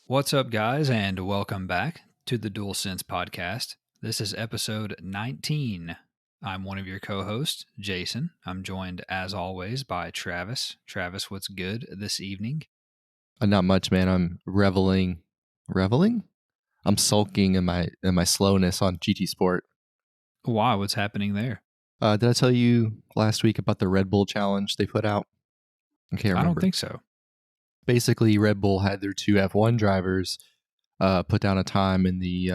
What's up, guys, and welcome back to the DualSense podcast. This is episode 19. I'm one of your co-hosts, Jason. I'm joined, as always, by Travis. Travis, what's good this evening? Not much, man. I'm reveling. I'm sulking in my slowness on GT Sport. Why? What's happening there? Did I tell you last week about the Red Bull challenge they put out? I can't remember. I don't think so. Basically, Red Bull had their two F1 drivers put down a time in the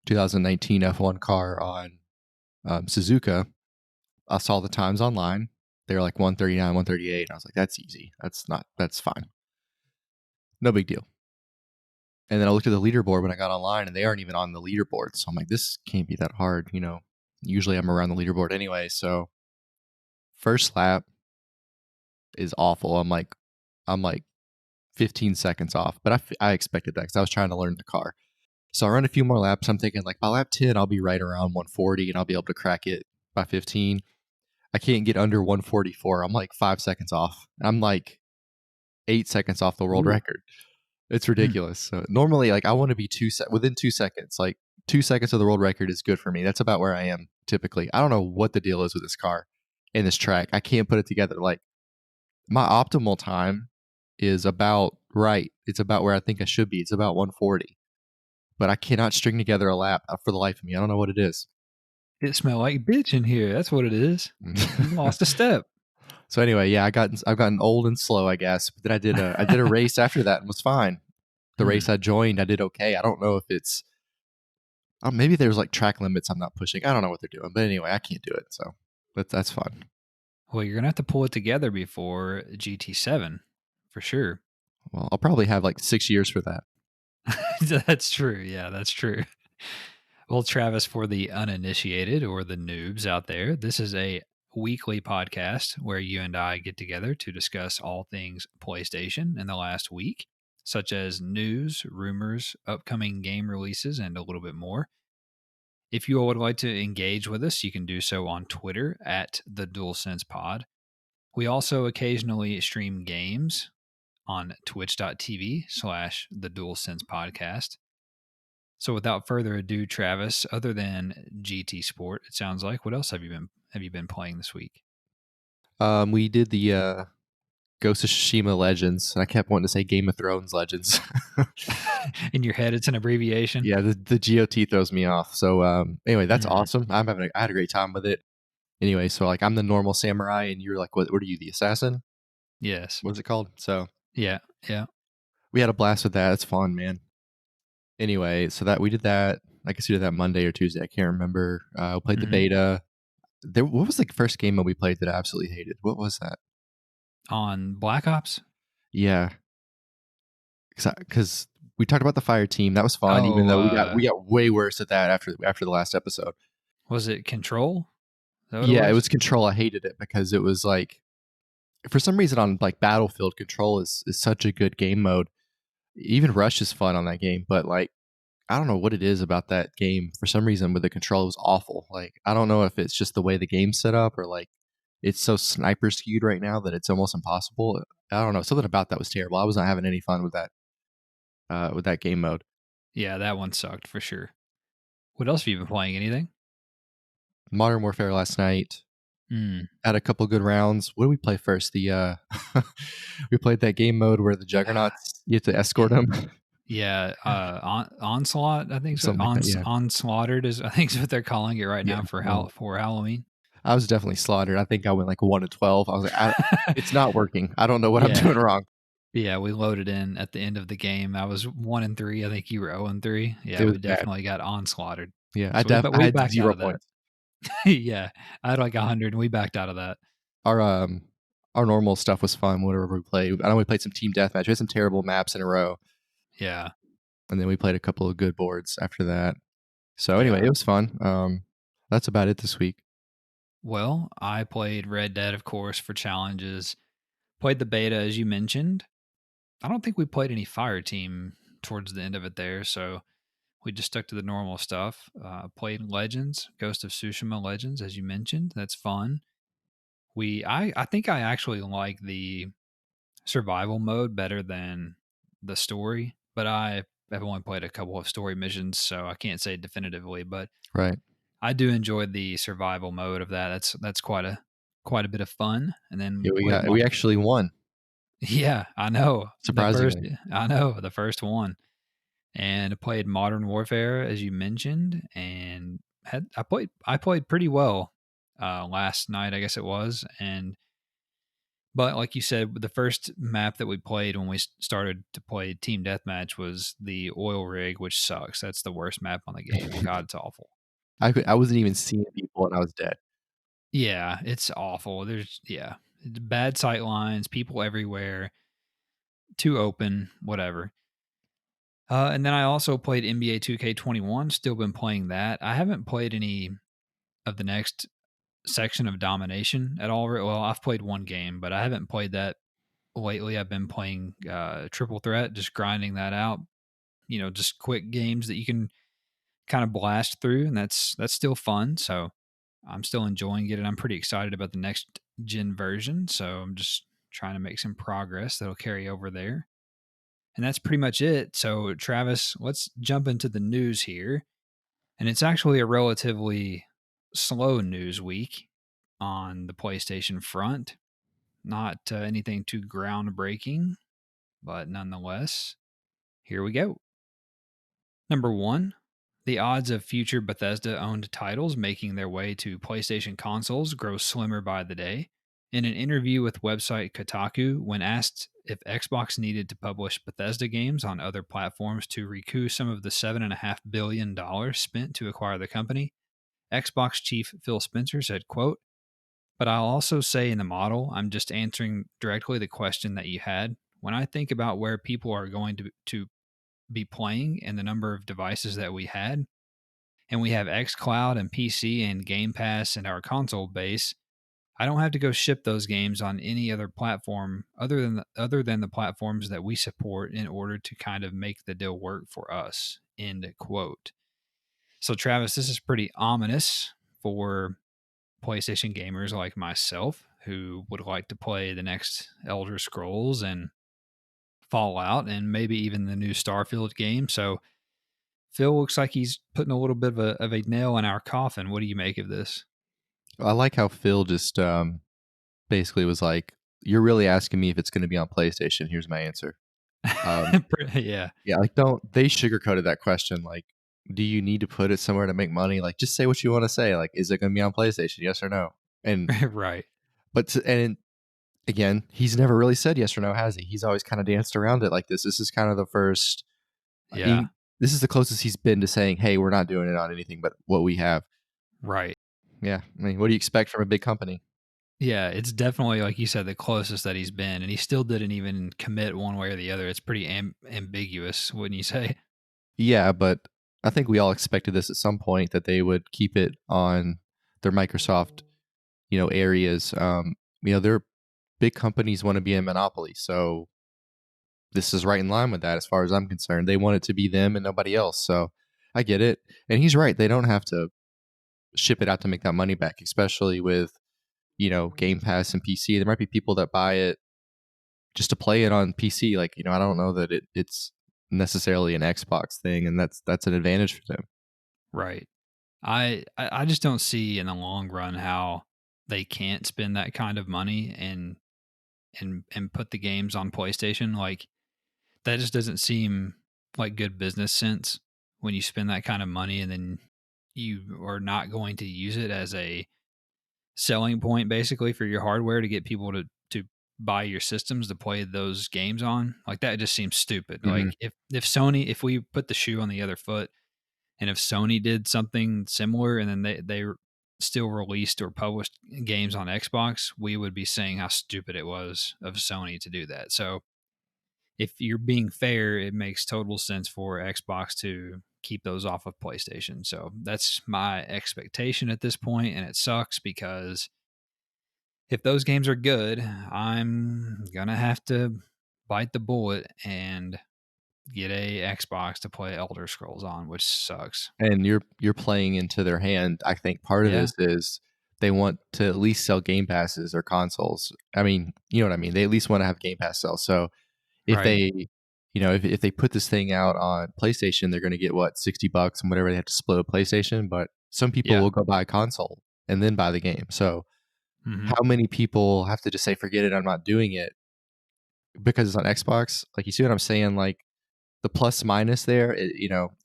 2019 F1 car on Suzuka. I saw the times online. They were like 139, 138. I was like, that's easy. That's fine. No big deal. And then I looked at the leaderboard when I got online, and they aren't even on the leaderboard. So I'm like, this can't be that hard. You know, usually I'm around the leaderboard anyway. So first lap is awful. I'm like 15 seconds off, but I expected that because I was trying to learn the car. So I run a few more laps. I'm thinking like by lap 10, I'll be right around 140 and I'll be able to crack it by 15. I can't get under 144. I'm like 5 seconds off. I'm like 8 seconds off the world record. It's ridiculous. So normally, like I want to be within 2 seconds. Like 2 seconds of the world record is good for me. That's about where I am typically. I don't know what the deal is with this car and this track. I can't put it together. Like my optimal time is about right. It's about where I think I should be. It's about 140. But I cannot string together a lap for the life of me. I don't know what it is. It smelled like bitch in here. That's what it is. You lost a step. So anyway, yeah, I've gotten old and slow, I guess. But then I did a race after that and was fine. The race I joined, I did okay. I don't know if it's maybe there's like track limits I'm not pushing. I don't know what they're doing, but anyway, I can't do it. So that's fun. Well, you're gonna have to pull it together before GT7 for sure. Well, I'll probably have like 6 years for that. That's true. Yeah, that's true. Well, Travis, for the uninitiated or the noobs out there, this is a weekly podcast where you and I get together to discuss all things PlayStation in the last week, such as news, rumors, upcoming game releases, and a little bit more. If you all would like to engage with us, you can do so on Twitter at the DualSense Pod. We also occasionally stream games on twitch.tv/the DualSense Podcast. So without further ado, Travis, other than GT Sport, it sounds like, what else have you been playing this week? We did the Ghost of Tsushima Legends. I kept wanting to say Game of Thrones Legends. In your head, it's an abbreviation. Yeah, the GOT throws me off. So anyway, that's awesome. I had a great time with it. Anyway, so like I'm the normal samurai, and you're like, what are you, the assassin? Yes. What's it called? So yeah. We had a blast with that. It's fun, man. Anyway, so that we did that. I guess we did that Monday or Tuesday. I can't remember. We played the beta. What was the first game that we played that I absolutely hated? What was that? On Black Ops? Yeah. Because we talked about the fire team. That was fun, even though we got way worse at that after the last episode. Was it Control? Yeah, it was Control. I hated it because it was like, for some reason on like Battlefield, Control is such a good game mode. Even Rush is fun on that game, but like I don't know what it is about that game. For some reason, with the Control, it was awful. Like I don't know if it's just the way the game's set up or like it's so sniper skewed right now that it's almost impossible. I don't know. Something about that was terrible. I was not having any fun with that game mode. Yeah, that one sucked for sure. What else have you been playing? Anything? Modern Warfare last night. Had a couple good rounds. What did we play first? The we played that game mode where the Juggernauts, you have to escort them. Yeah, Onslaught, I think so. Like that, yeah. Onslaughtered is, I think, is what they're calling it right now for Halloween. I was definitely slaughtered. I think I went like 1-12. I was like, it's not working. I don't know what I'm doing wrong. Yeah, we loaded in at the end of the game. I was 1-3. I think you were 0-3. Yeah, we definitely got onslaughtered. Yeah, so I had 0 points. Yeah, I had like 100, and we backed out of that. Our normal stuff was fun. Whatever we played, I know we played some team deathmatch. We had some terrible maps in a row. Yeah, and then we played a couple of good boards after that. So anyway, Yeah. it was fun. That's about it this week. Well, I played Red Dead, of course, for challenges. Played the beta, as you mentioned. I don't think we played any Fire Team towards the end of it there, so we just stuck to the normal stuff. Played Legends, Ghost of Tsushima Legends, as you mentioned. That's fun. I think I actually like the survival mode better than the story, but I have only played a couple of story missions, so I can't say definitively. But Right. I do enjoy the survival mode of that. That's quite a bit of fun. And then Yeah, played we actually won, yeah, I know surprisingly. the first one, and played Modern Warfare as you mentioned, and I played pretty well last night, I guess it was, and but like you said, the first map that we played when we started to play team deathmatch was the oil rig, which sucks. That's the worst map on the game. God, it's awful. I wasn't even seeing people and I was dead. Yeah, it's awful. There's bad sight lines, people everywhere, too open, whatever. And then I also played NBA 2K21. Still been playing that. I haven't played any of the next section of domination at all. Well, I've played one game, but I haven't played that lately. I've been playing Triple Threat, just grinding that out. Just quick games that you can kind of blast through, and that's still fun. So I'm still enjoying it, and I'm pretty excited about the next gen version. So I'm just trying to make some progress that'll carry over there. And that's pretty much it. So, Travis, let's jump into the news here. And it's actually a relatively slow news week on the PlayStation front. Not anything too groundbreaking, but nonetheless, here we go. Number one, the odds of future Bethesda owned titles making their way to PlayStation consoles grow slimmer by the day. In an interview with website Kotaku, when asked if Xbox needed to publish Bethesda games on other platforms to recoup some of the $7.5 billion spent to acquire the company, Xbox chief Phil Spencer said, quote, "But I'll also say in the model, I'm just answering directly the question that you had. When I think about where people are going to be playing and the number of devices that we had, and we have xCloud and PC and Game Pass and our console base, I don't have to go ship those games on any other platform other than the platforms that we support in order to kind of make the deal work for us." End quote. So Travis, this is pretty ominous for PlayStation gamers like myself who would like to play the next Elder Scrolls and Fallout and maybe even the new Starfield game. So Phil looks like he's putting a little bit of a nail in our coffin. What do you make of this? I like how Phil just basically was like, "You're really asking me if it's going to be on PlayStation. Here's my answer." Um, Yeah, yeah, like don't they sugarcoated that question? Like, do you need to put it somewhere to make money? Like, just say what you want to say. Like, is it going to be on PlayStation? Yes or no? And right. and again, he's never really said yes or no, has he? He's always kind of danced around it like this. This is kind of the first. Yeah, He, this is the closest he's been to saying, "Hey, we're not doing it on anything but what we have." right. Yeah, I mean, what do you expect from a big company? Yeah, it's definitely like you said the closest that he's been, and he still didn't even commit one way or the other. It's pretty ambiguous, wouldn't you say? Yeah, but I think we all expected this at some point that they would keep it on their Microsoft, areas. Their big companies want to be a monopoly, so this is right in line with that as far as I'm concerned. They want it to be them and nobody else. So I get it. And he's right. They don't have to ship it out to make that money back, especially with, Game Pass and PC. There might be people that buy it just to play it on PC. Like, I don't know that it's necessarily an Xbox thing, and that's an advantage for them. Right. I just don't see in the long run how they can't spend that kind of money and put the games on PlayStation. Like that just doesn't seem like good business sense when you spend that kind of money and then you are not going to use it as a selling point basically for your hardware to get people to buy your systems to play those games on. Like that just seems stupid. Mhm. Like if we put the shoe on the other foot and if Sony did something similar and then they still released or published games on Xbox, we would be saying how stupid it was of Sony to do that. So if you're being fair, it makes total sense for Xbox to keep those off of PlayStation. So that's my expectation at this point, and it sucks because if those games are good, I'm gonna have to bite the bullet and get a Xbox to play Elder Scrolls on, which sucks. And you're playing into their hand. I think part of Yeah, this is they want to at least sell Game Passes or consoles. I mean, you know what I mean? They at least wanna have Game Pass sell. So if right. they if they put this thing out on PlayStation, they're gonna get what, $60 and whatever they have to split with PlayStation, but some people Yeah. will go buy a console and then buy the game. So Hmm. how many people have to just say, "Forget it, I'm not doing it," because it's on Xbox? Like, you see what I'm saying? Like, the plus minus there,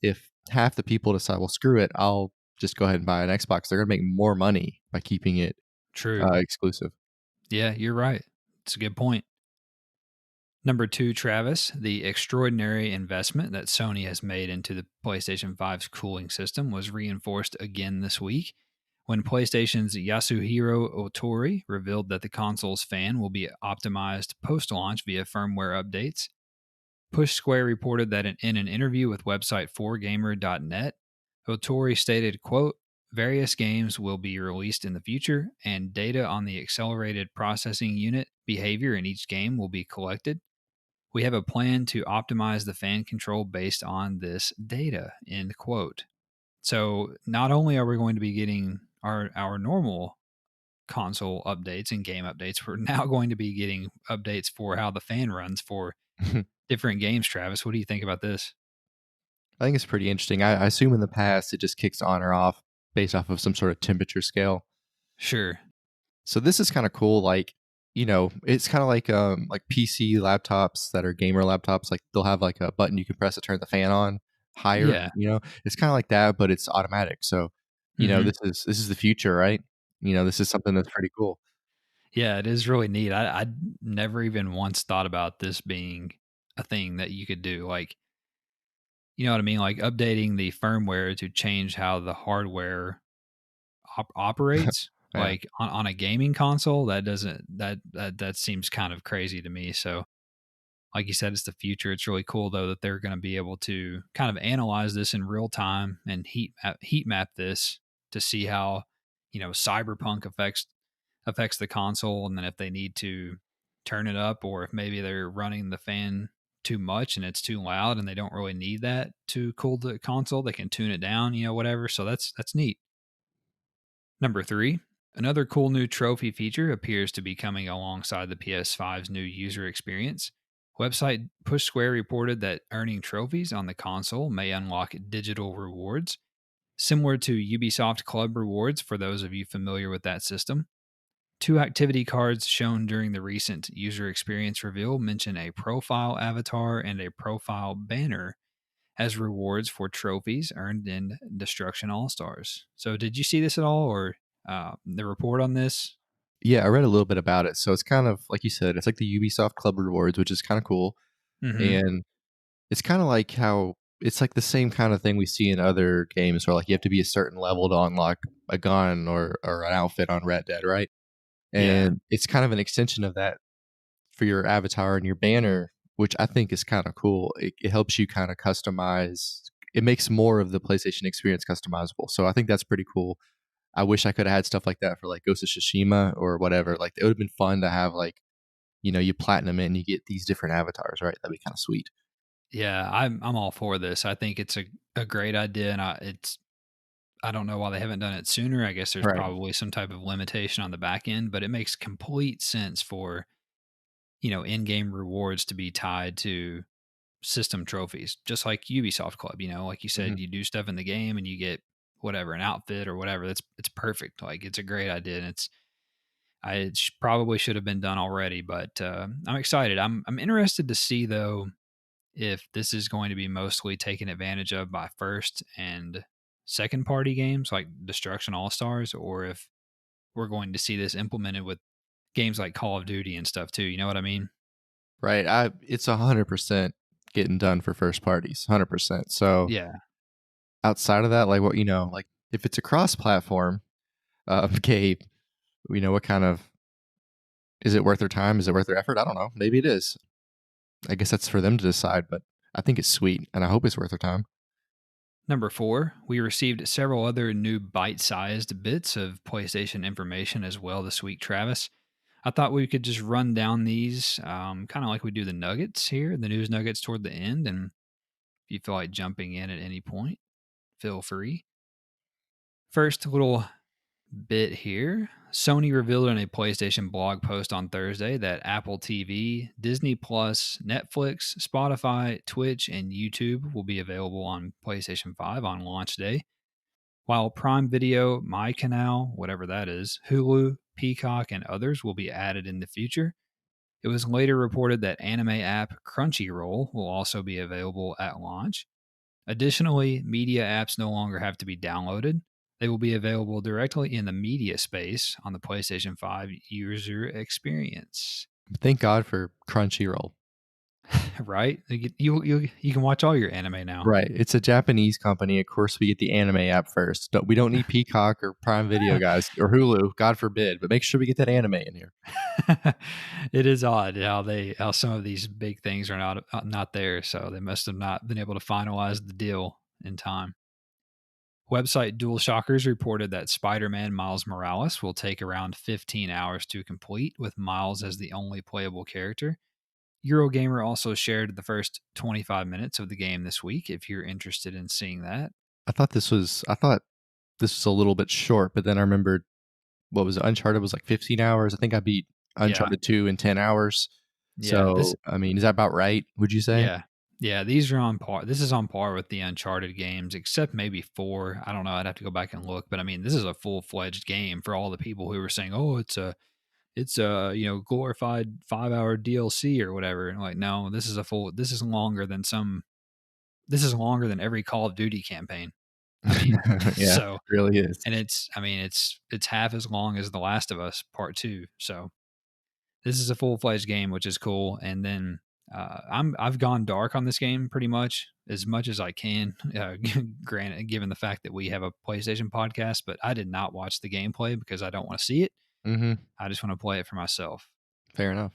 if half the people decide, "Well, screw it, I'll just go ahead and buy an Xbox," they're gonna make more money by keeping it, True. exclusive. Yeah, you're right. It's a good point. Number two, Travis, the extraordinary investment that Sony has made into the PlayStation 5's cooling system was reinforced again this week when PlayStation's Yasuhiro Otori revealed that the console's fan will be optimized post launch via firmware updates. Push Square reported that in an interview with website 4gamer.net, Otori stated, quote, various games will be released in the future, and data on the accelerated processing unit behavior in each game will be collected. We have a plan to optimize the fan control based on this data, end quote. So not only are we going to be getting our normal console updates and game updates, we're now going to be getting updates for how the fan runs for different games. Travis, what do you think about this? I think it's pretty interesting. I assume in the past, it just kicks on or off based off of some sort of temperature scale. Sure. So this is kinda cool, like, it's kinda like PC laptops that are gamer laptops, like, they'll have, like, a button you can press to turn the fan on higher, Yeah. It's kinda like that, but it's automatic, so, Hmm. this is the future, right? This is something that's pretty cool. Yeah, it is really neat. I never even once thought about this being a thing that you could do. Like, you know what I mean? Like updating the firmware to change how the hardware operates. Yeah. Like on a gaming console, that doesn't that seems kind of crazy to me. So like you said, it's the future. It's really cool though that they're going to be able to kind of analyze this in real time and heat map this to see how cyberpunk affects the console, and then if they need to turn it up, or if maybe they're running the fan too much and it's too loud and they don't really need that to cool the console, they can tune it down, whatever. So that's neat. Number three, another cool new trophy feature appears to be coming alongside the PS5's new user experience. Website Push Square reported that earning trophies on the console may unlock digital rewards, similar to Ubisoft Club rewards for those of you familiar with that system. Two activity cards shown during the recent user experience reveal mention a profile avatar and a profile banner as rewards for trophies earned in Destruction All Stars. So, did you see this at all, or the report on this? Yeah, I read a little bit about it, so it's kind of like you said, it's like the Ubisoft Club Rewards, which is kinda cool, Mm-hmm. and it's kinda like how it's like the same kinda thing we see in other games where, like, you have to be a certain level to unlock a gun or an outfit on Red Dead, right? Yeah, And it's kind of an extension of that for your avatar and your banner, which I think is kinda cool. It helps you kinda customize it makes more of the PlayStation experience customizable, so I think that's pretty cool. I wish I coulda had stuff like that for, like, Ghost of Tsushima or whatever. Like, it would've been fun to have, like, you platinum it and you get these different avatars, right? That'd be kinda sweet. yeah, I'm all for this. I think it's a great idea, and I don't know why they haven't done it sooner. I guess there's Right. probably some type of limitation on the back end, but it makes complete sense for in-game rewards to be tied to system trophies, just like Ubisoft Club. Like you said, Mhm. you do stuff in the game and you get whatever, an outfit or whatever. It's perfect. Like it's a great idea, and probably should have been done already. But I'm excited. I'm interested to see though if this is going to be mostly taken advantage of by first and second party games like Destruction All Stars, or if we're going to see this implemented with games like Call of Duty and stuff too. You know what I mean? Right, it's 100% getting done for first parties, 100%. So, Yeah. outside of that, like, like, if it's a cross-platform, game, what kind of is it worth their time? Is it worth their effort? I don't know. Maybe it is. I guess that's for them to decide, but I think it's sweet, and I hope it's worth their time. Number four, we received several other new bite sized bits of PlayStation information as well this week, Travis. I thought we could just run down these kind of like we do the nuggets here, the news nuggets toward the end. And if you feel like jumping in at any point, feel free. First little bit here. Sony revealed in a PlayStation blog post on Thursday that Apple TV, Disney Plus, Netflix, Spotify, Twitch, and YouTube will be available on PlayStation 5 on launch day, while Prime Video, MyCanal, whatever that is, Hulu, Peacock, and others will be added in the future. It was later reported that anime app Crunchyroll will also be available at launch. Additionally, media apps no longer have to be downloaded. They will be available directly in the media space on the PlayStation 5 user experience. Thank God for Crunchyroll. Right? You can watch all your anime now. Right. It's a Japanese company. Of course, we get the anime app first. We don't need Peacock or Prime Video, guys, or Hulu, God forbid. But make sure we get that anime in here. It is odd how some of these big things are not there. So they must have not been able to finalize the deal in time. Website DualShockers reported that Spider-Man Miles Morales will take around 15 hours to complete, with Miles as the only playable character. Eurogamer also shared the first 25 minutes of the game this week if you're interested in seeing that. I thought this was a little bit short, but then I remembered what was it? Uncharted was like 15 hours. I think I beat Yeah. Uncharted 2 in 10 hours. Yeah, So, I mean, is that about right? Would you say? yeah. Yeah, these are on par. This is on par with the Uncharted games, except maybe 4. I don't know. I'd have to go back and look, but I mean, this is a full-fledged game for all the people who were saying, "Oh, it's a glorified 5-hour DLC or whatever." And like, no, this is longer than every Call of Duty campaign. I mean, Yeah, it so really is. and it's half as long as The Last of Us Part 2. So this is a full-fledged game, which is cool. And then I've gone dark on this game pretty much as I can. Granted, given the fact that we have a PlayStation podcast, but I did not watch the gameplay because I don't want to see it. Hmm. I just want to play it for myself. Fair enough.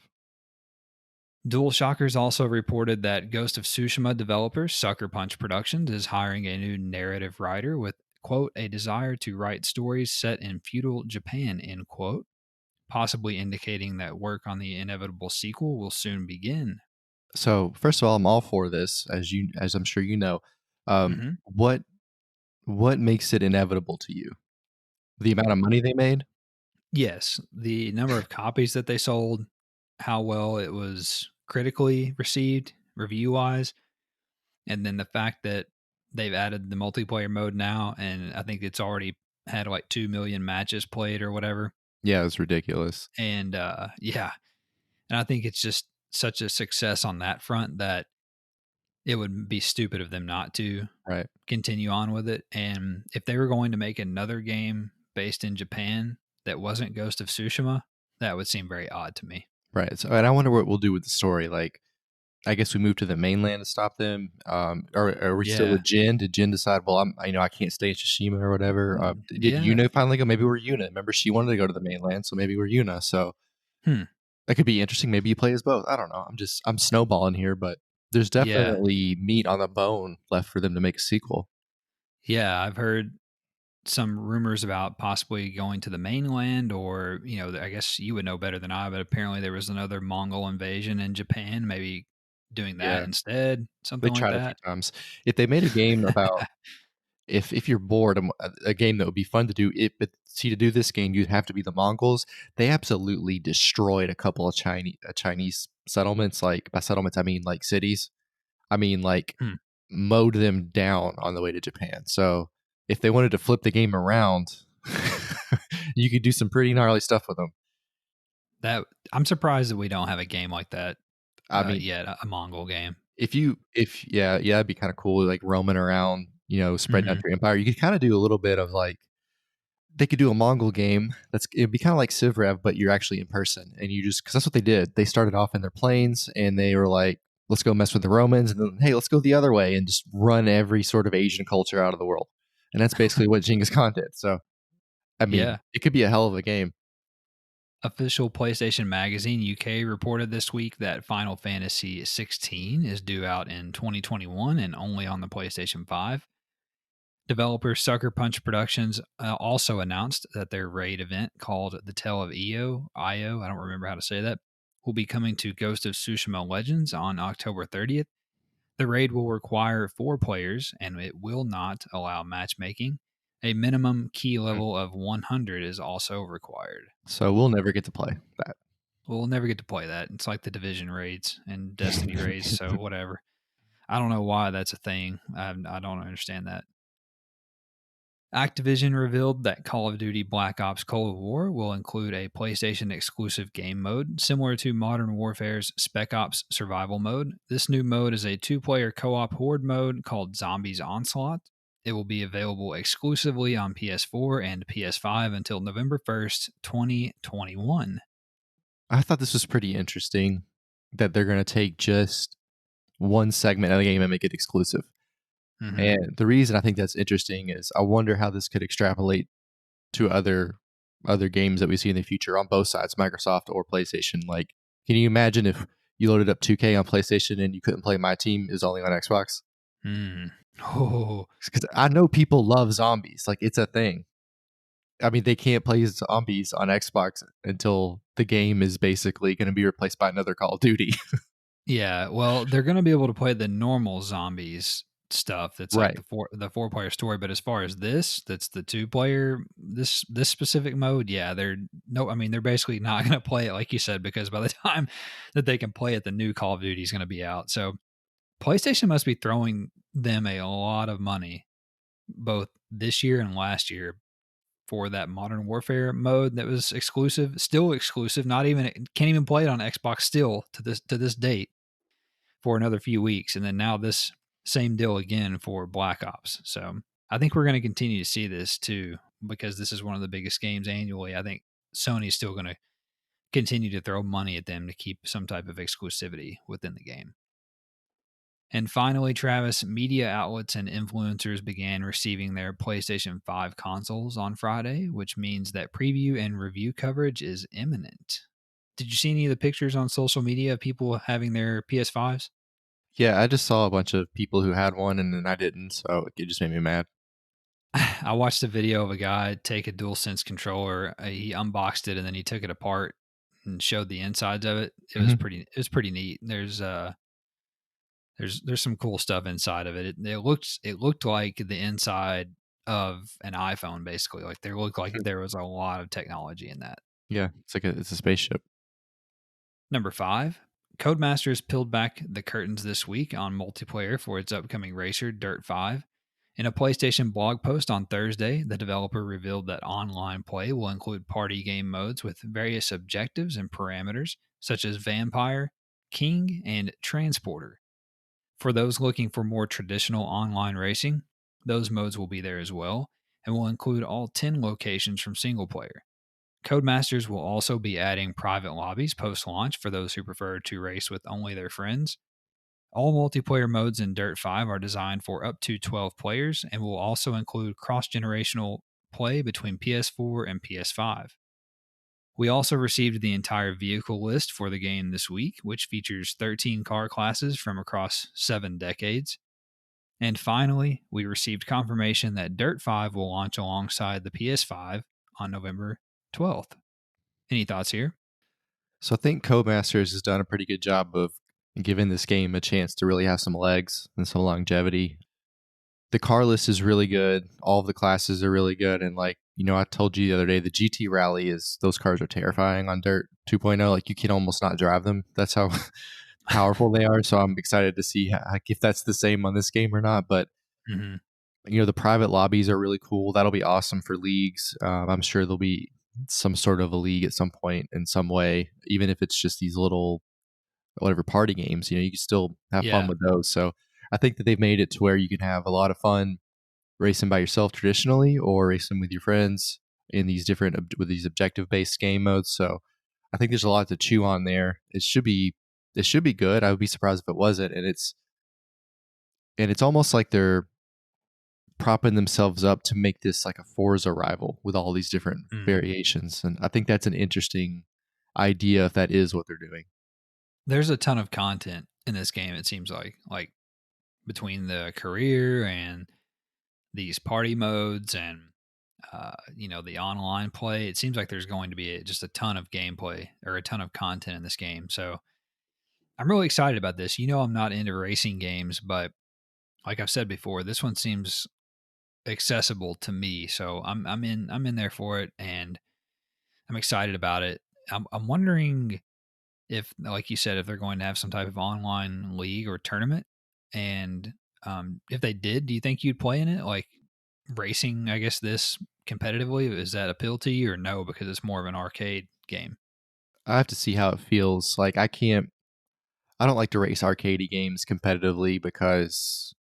DualShockers also reported that Ghost of Tsushima developer Sucker Punch Productions is hiring a new narrative writer with, quote, a desire to write stories set in feudal Japan, end quote, possibly indicating that work on the inevitable sequel will soon begin. So, first of all, I'm all for this, as I'm sure you know. Hmm. What makes it inevitable to you? The amount of money they made? Yes, the number of copies that they sold, how well it was critically received, review wise, and then the fact that they've added the multiplayer mode now, and I think it's already had like 2 million matches played or whatever. Yeah, it's ridiculous. And yeah, and I think it's just such a success on that front that it would be stupid of them not to Right. continue on with it. And if they were going to make another game based in Japan that wasn't Ghost of Tsushima, that would seem very odd to me. Right. So, and I wonder what we'll do with the story. Like, I guess we moved to the mainland to stop them. Are we still Yeah. with Jin? Did Jin decide? Well, I can't stay in Tsushima or whatever. Did Yeah. Yuna finally go? Maybe we're Yuna. Remember, she wanted to go to the mainland, so maybe we're Yuna. So Hmm. that could be interesting. Maybe you play as both. I don't know. I'm snowballing here, but there's Yeah. definitely meat on the bone left for them to make a sequel. Yeah. I've heard some rumors about possibly going to the mainland, or, I guess you would know better than I, but apparently there was another Mongol invasion in Japan, maybe doing that Yeah, instead, they something like tried a few that. times. If they made a game about if you're bored, a game that would be fun to do it, but see, to do this game, you'd have to be the Mongols. They absolutely destroyed a couple of Chinese settlements. Like by settlements, I mean like cities. I mean like Hmm. mowed them down on the way to Japan. So if they wanted to flip the game around, you could do some pretty gnarly stuff with them. That I'm surprised that we don't have a game like that I mean, yet, a Mongol game. if yeah, it'd be kind of cool, like roaming around, spreading out Hmm. your empire. You could kind of do a little bit of like they could do a Mongol game it'd be kind of like Civrev, but you're actually in person, and you just because that's what they did. They started off in their planes, and they were like, "Let's go mess with the Romans," and then, "Hey, let's go the other way and just run every sort of Asian culture out of the world." And that's basically what Genghis Khan did. So, I mean, Yeah. it could be a hell of a game. Official PlayStation Magazine UK reported this week that Final Fantasy 16 is due out in 2021 and only on the PlayStation 5. Developer Sucker Punch Productions also announced that their raid event called The Tale of Io, I don't remember how to say that, will be coming to Ghost of Tsushima Legends on October 30th. The raid will require 4 players and it will not allow matchmaking. A minimum key Mm. level of 100 is also required. So we'll never get to play that. We'll never get to play that. It's like the Division raids and Destiny raids, so whatever. I don't know why that's a thing. I don't understand that. Activision revealed that Call of Duty Black Ops Cold War will include a PlayStation exclusive game mode similar to Modern Warfare's Spec Ops Survival Mode. This new mode is a 2-player co op horde mode called Zombies Onslaught. It will be available exclusively on PS4 and PS5 until November 1st, 2021. I thought this was pretty interesting that they're going to take just one segment of the game and make it exclusive. Mm-hmm. And the reason I think that's interesting is I wonder how this could extrapolate to other games that we see in the future on both sides, Microsoft or PlayStation. Like, can you imagine if you loaded up 2K on PlayStation and you couldn't play My Team is only on Xbox? Mm. Oh, Because I know people love zombies. Like, it's a thing. I mean, they can't play zombies on Xbox until the game is basically going to be replaced by another Call of Duty. yeah. Well, they're going to be able to play the normal zombies stuff. That's like Right. the 4-player story. But as far as this, that's the 2-player. This specific mode, yeah. They're no. I mean, they're basically not going to play it like you said because by the time that they can play it, the new Call of Duty is going to be out. So PlayStation must be throwing them a lot of money both this year and last year for that Modern Warfare mode that was exclusive, still exclusive. Not even can't even play it on Xbox still to this date for another few weeks, and then now this same deal again for Black Ops. So I think we're going to continue to see this too because this is one of the biggest games annually. I think Sony's still going to continue to throw money at them to keep some type of exclusivity within the game. And finally, Travis, media outlets and influencers began receiving their PlayStation 5 consoles on Friday, which means that preview and review coverage is imminent. Did you see any of the pictures on social media of people having their PS5s? Yeah, I just saw a bunch of people who had one and then I didn't, so it just made me mad. I watched a video of a guy take a DualSense controller. He unboxed it and then he took it apart and showed the insides of it. Mhm. It was pretty neat. There's some cool stuff inside of it. It looked like the inside of an iPhone, basically. Like there looked like there was a lot of technology in that. Yeah, it's a spaceship. Number 5, Codemasters peeled back the curtains this week on multiplayer for its upcoming racer, Dirt 5. In a PlayStation blog post on Thursday, the developer revealed that online play will include party game modes with various objectives and parameters, such as Vampire, King, and Transporter. For those looking for more traditional online racing, those modes will be there as well and will include all 10 locations from single player. Codemasters will also be adding private lobbies post launch for those who prefer to race with only their friends. All multiplayer modes in Dirt 5 are designed for up to 12 players and will also include cross generational play between PS4 and PS5. We also received the entire vehicle list for the game this week, which features 13 car classes from across 7 decades. And finally, we received confirmation that Dirt 5 will launch alongside the PS5 on November 12th. Any thoughts here? So I think Codemasters has done a pretty good job of giving this game a chance to really have some legs and some longevity. The car list is really good. All of the classes are really good. And like, I told you the other day, the GT Rally those cars are terrifying on Dirt 2.0. Like you can almost not drive them. That's how powerful they are. So I'm excited to see if that's the same on this game or not. But, Mm-hmm. the private lobbies are really cool. That'll be awesome for leagues. I'm sure there'll be some sort of a league at some point in some way, even if it's just these little whatever party games, you can still have fun Yeah. with those. So I think that they've made it to where you can have a lot of fun racing by yourself traditionally or racing with your friends in these with these objective based game modes. So I think there's a lot to chew on there. It should be good. I would be surprised if it wasn't. And it's almost like they're propping themselves up to make this like a Forza rival with all these different Mm. variations. And I think that's an interesting idea if that is what they're doing. There's a ton of content in this game, it seems like between the career and these party modes and the online play. It seems like there's going to be just a ton of gameplay or a ton of content in this game. So I'm really excited about this. I'm not into racing games, but like I've said before, this one seems accessible to me. So I'm in there for it, and I'm excited about it. I'm wondering if, like you said, if they're going to have some type of online league or tournament, and if they did, do you think you'd play in it? Like racing, I guess this competitively, is that appeal to you or no? Because it's more of an arcade game. I have to see how it feels. Like I don't like to race arcadey games competitively because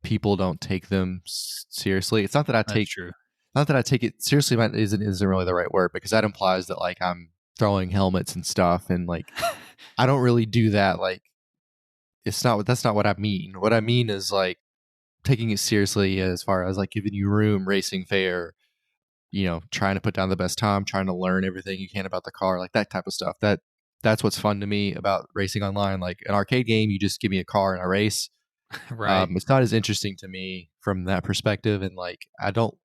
people don't take them seriously. It's That's true. not that I take it seriously. Isn't really the right word because that implies that like I'm throwing helmets and stuff, and like I don't really do that. Like that's not what I mean. What I mean is like taking it seriously as far as like giving you room, racing fair, trying to put down the best time, trying to learn everything you can about the car, like that type of stuff. That's what's fun to me about racing online. Like an arcade game, you just give me a car and a race. Right. It's not as interesting to me from that perspective, and like I don't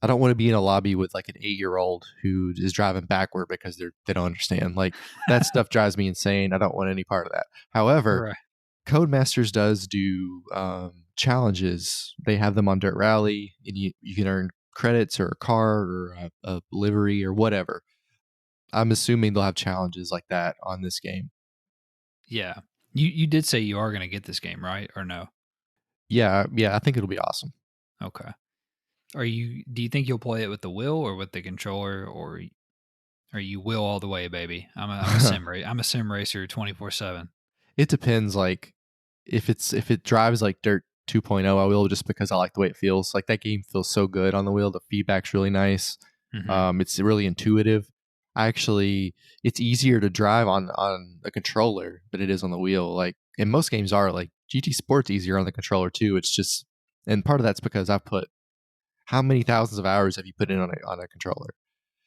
want to be in a lobby with like an 8-year-old who is driving backward because they don't understand. Like that stuff drives me insane. I don't want any part of that. However, Right. Codemasters does do challenges. They have them on Dirt Rally, and you can earn credits or a car or a livery or whatever. I'm assuming they'll have challenges like that on this game. Yeah. You did say you are going to get this game, right? Or no? Yeah, yeah, I think it'll be awesome. Okay. Do you think you'll play it with the wheel or with the controller, or are you wheel all the way, baby? I'm a sim racer 24/7. It depends. Like if it drives like Dirt 2.0, I will just because I like the way it feels. Like that game feels so good on the wheel. The feedback's really nice. Mhm. It's really intuitive. I actually, it's easier to drive on a controller than it is on the wheel. Like, and most games are like GT Sport's easier on the controller too. It's just, and part of that's because I've put how many thousands of hours have you put in on a controller?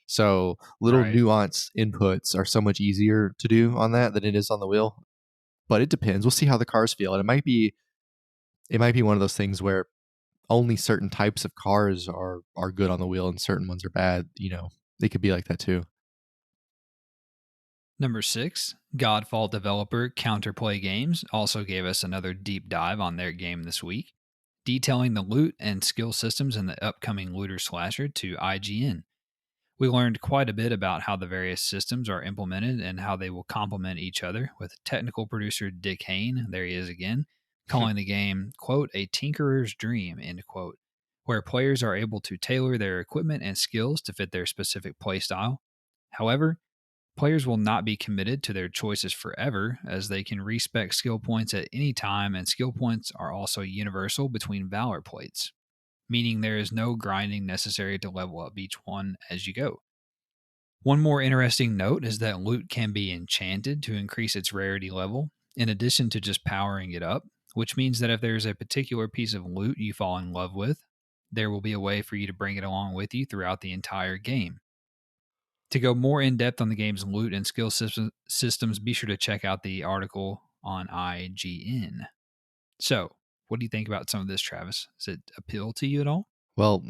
So little Right. nuance inputs are so much easier to do on that than it is on the wheel. But it depends. We'll see how the cars feel, and it might be one of those things where only certain types of cars are good on the wheel and certain ones are bad. It could be like that too. Number 6, Godfall developer Counterplay Games also gave us another deep dive on their game this week, detailing the loot and skill systems in the upcoming looter slasher to IGN. We learned quite a bit about how the various systems are implemented and how they will complement each other, with technical producer Dick Hayne, there he is again, calling the game, quote, a tinkerer's dream, end quote, where players are able to tailor their equipment and skills to fit their specific playstyle. However, players will not be committed to their choices forever, as they can respec skill points at any time, and skill points are also universal between Valor plates, meaning there is no grinding necessary to level up each one as you go. One more interesting note is that loot can be enchanted to increase its rarity level, in addition to just powering it up, which means that if there's a particular piece of loot you fall in love with, there will be a way for you to bring it along with you throughout the entire game. To go more in depth on the game's loot and skill systems, be sure to check out the article on IGN. So, what do you think about some of this, Travis? Does it appeal to you at all? Well,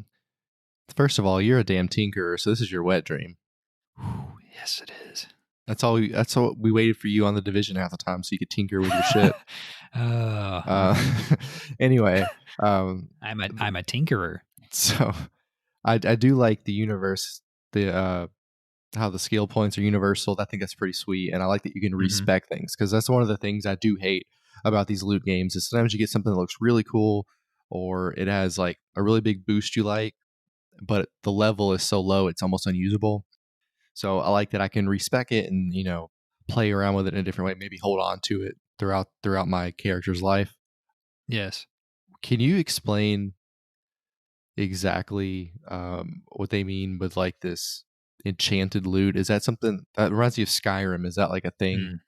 first of all, you're a damn tinkerer, so this is your wet dream. Whew, yes, it is. That's all we waited for you on the division half the time so you could tinker with your shit. Uh, Mhm. anyway, um, I'm a tinkerer. so I do like the universe, the how the skill points are universal. I think that's pretty sweet, and I like that you can Mhm. respec things because that's one of the things I do hate about these loot games. Is sometimes you get something that looks really cool, or it has like a really big boost you like, but the level is so low it's almost unusable. So I like that I can respec it and play around with it in a different way. Maybe hold on to it throughout my character's life. Yes. Can you explain exactly what they mean with like this enchanted loot? Is that something that reminds me of Skyrim? Is that like a thing? Mm.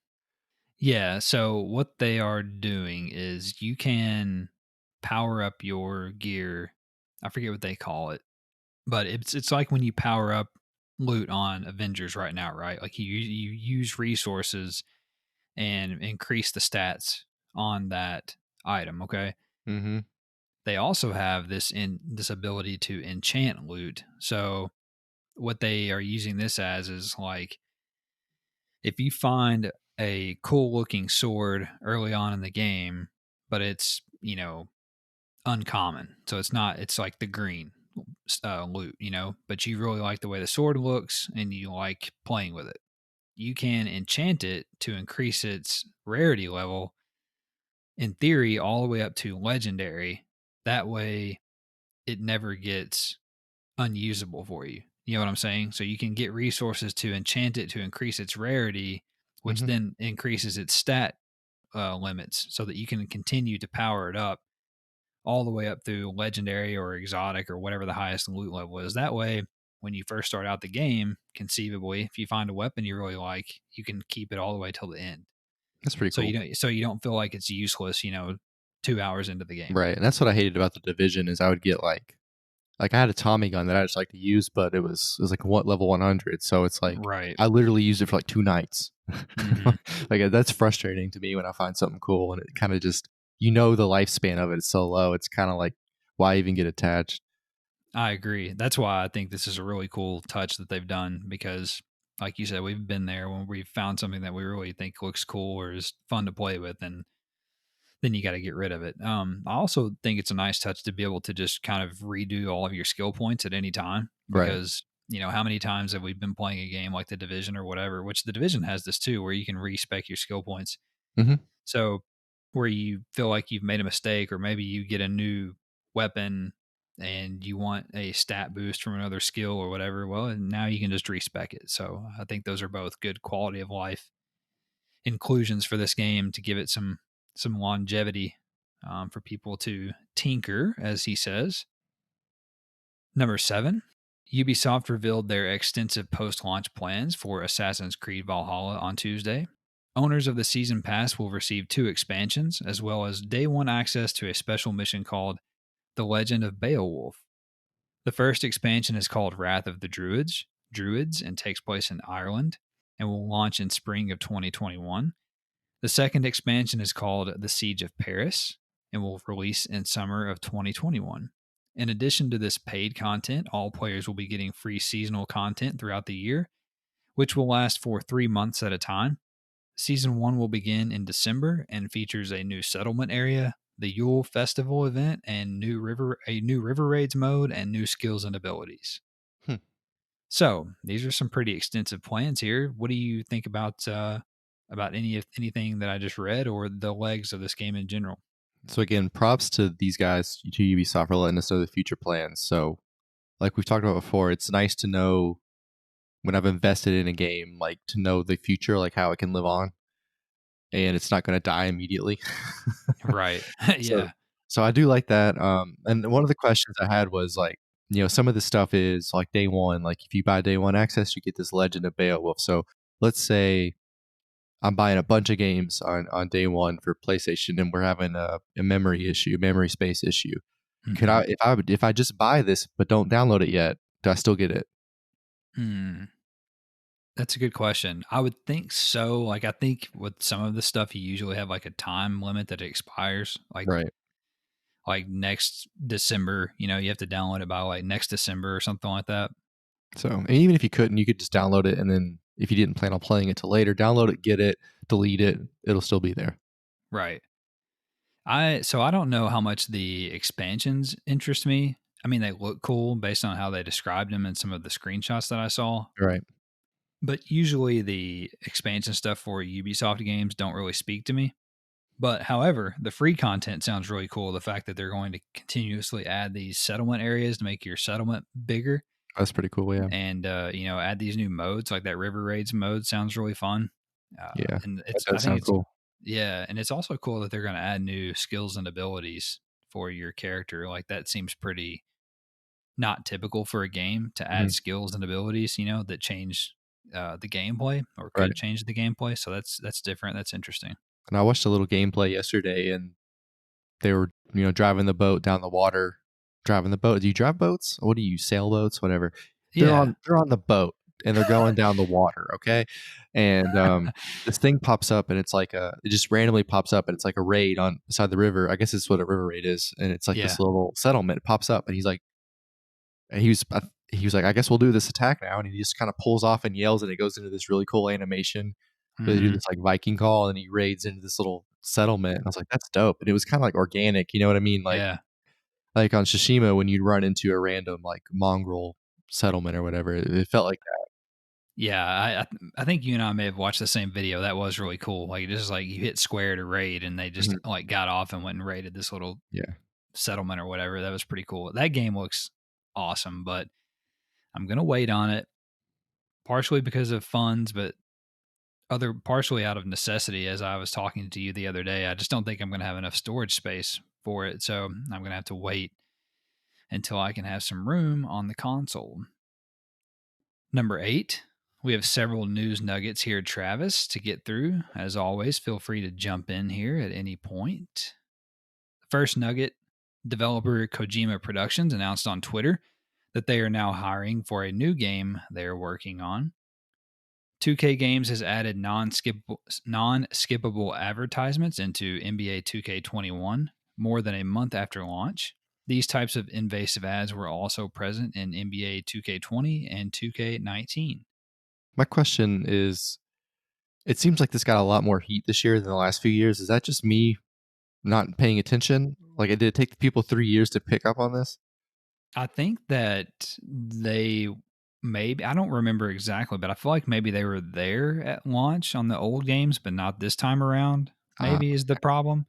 Yeah, so what they are doing is you can power up your gear. I forget what they call it, but it's like when you power up loot on Avengers right now, right? Like you use resources and increase the stats on that item. Okay. Mm-hmm. They also have this ability to enchant loot. So what they are using this as is like if you find a cool looking sword early on in the game, but it's, uncommon. So it's like the green loot, but you really like the way the sword looks and you like playing with it. You can enchant it to increase its rarity level, in theory, all the way up to legendary. That way, it never gets unusable for you. You know what I'm saying? So you can get resources to enchant it to increase its rarity, which Mm-hmm. then increases its stat limits so that you can continue to power it up all the way up through legendary or exotic or whatever the highest loot level is. That way, when you first start out the game, conceivably, if you find a weapon you really like, you can keep it all the way till the end. That's pretty So cool. you don't feel like it's useless, 2 hours into the game. Right. And that's what I hated about the Division is I would get like I had a Tommy gun that I just like to use, but it was like what level 100. So it's like Right. I literally used it for like 2 nights. Hmm. Like that's frustrating to me when I find something cool and it kind of just the lifespan of it is so low. It's kind of like why even get attached? I agree. That's why I think this is a really cool touch that they've done because, like you said, we've been there when we've found something that we really think looks cool or is fun to play with, and then you got to get rid of it. I also think it's a nice touch to be able to just kind of redo all of your skill points at any time Right. because how many times have we been playing a game like the Division or whatever, which the Division has this too, where you can respec your skill points. Hmm. So where you feel like you've made a mistake, or maybe you get a new weapon and you want a stat boost from another skill or whatever, well, and now you can just respec it. So I think those are both good quality of life inclusions for this game to give it some longevity for people to tinker, as he says. Number 7, Ubisoft revealed their extensive post-launch plans for Assassin's Creed Valhalla on Tuesday. Owners of the season pass will receive 2 expansions, as well as day 1 access to a special mission called The Legend of Beowulf. The first expansion is called Wrath of the Druids, and takes place in Ireland, and will launch in spring of 2021. The second expansion is called The Siege of Paris and will release in summer of 2021. In addition to this paid content, all players will be getting free seasonal content throughout the year, which will last for 3 months at a time. Season 1 will begin in December and features a new settlement area, the Yule Festival event, and a new river raids mode and new skills and abilities. Hmm. So these are some pretty extensive plans here. What do you think about anything that I just read, or the legs of this game in general? So again, props to these guys, to Ubisoft for letting us know the future plans. So like we've talked about before, it's nice to know when I've invested in a game, like to know the future, like how it can live on and it's not going to die immediately. Right. So, Yeah. so I do like that. And one of the questions I had was like, some of the stuff is like day one. Like if you buy day one access, you get this Legend of Beowulf. So let's say I'm buying a bunch of games on day one for PlayStation, and we're having a memory issue, memory space issue. Could Hmm. I, if I just buy this but don't download it yet, do I still get it? Hmm. That's a good question. I would think so. Like, I think with some of the stuff, you usually have like a time limit that it expires. Right. Like next December, you have to download it by like next December or something like that. So and even if you couldn't, you could just download it, and then if you didn't plan on playing it till later, download it, get it, delete it. It'll still be there. Right. I don't know how much the expansions interest me. I mean, they look cool based on how they described them and some of the screenshots that I saw. Right. But usually the expansion stuff for Ubisoft games don't really speak to me. But however, the free content sounds really cool. The fact that they're going to continuously add these settlement areas to make your settlement bigger That's pretty cool. Yeah. and add these new modes like that river raids mode sounds really fun. Yeah. And That it's I does think sound it's cool. yeah, and it's also cool that they're going to add new skills and abilities for your character. Like that seems pretty not typical for a game to add Mhm. skills and abilities, that change the gameplay or Right. could change the gameplay. So that's different. That's interesting. And I watched a little gameplay yesterday, and they were, driving the boat down the water. Driving the boat. Do you drive boats? What do you sailboats? Whatever. Yeah. They're on the boat, and they're going down the water, okay? And this thing pops up, and it's like it just randomly pops up, and it's like a raid on beside the river. I guess it's what a river raid is, and it's like Yeah. this little settlement. It pops up, and he's like, and he was like, I guess we'll do this attack now, and he just kind of pulls off and yells, and it goes into this really cool animation. Where they do Hmm. this like Viking call, and he raids into this little settlement. And I was like, that's dope, and it was kind of like organic, you know what I mean? Yeah. Like on Tsushima, when you'd run into a random like mongrel settlement or whatever, it felt like Yeah, I think you and I may have watched the same video. That was really cool. Like just like you hit square to raid, and they that. just like got off and went and raided this little Yeah. settlement or whatever. That was pretty cool. That game looks awesome, but I'm gonna wait on it partially because of funds, but other partially out of necessity. As I was talking to you the other day, I just don't think I'm gonna have enough storage space for it, so I'm gonna have to wait until I can have some room on the console. Number 8, we have several news nuggets here, Travis, to get through. As always, feel free to jump in here at any point. The first nugget, developer Kojima Productions announced on Twitter that they are now hiring for a new game they're working on. 2K Games has added non-skippable advertisements into NBA 2K21 more than a month after launch. These types of invasive ads were also present in NBA 2K20 and 2K19. My question is, it seems like this got a lot more heat this year than the last few years. Is that just me not paying attention? Like, did it take the people 3 years to pick up on this? I think that they maybe, I don't remember exactly, but I feel like maybe they were there at launch on the old games, but not this time around, Ah, maybe is the problem.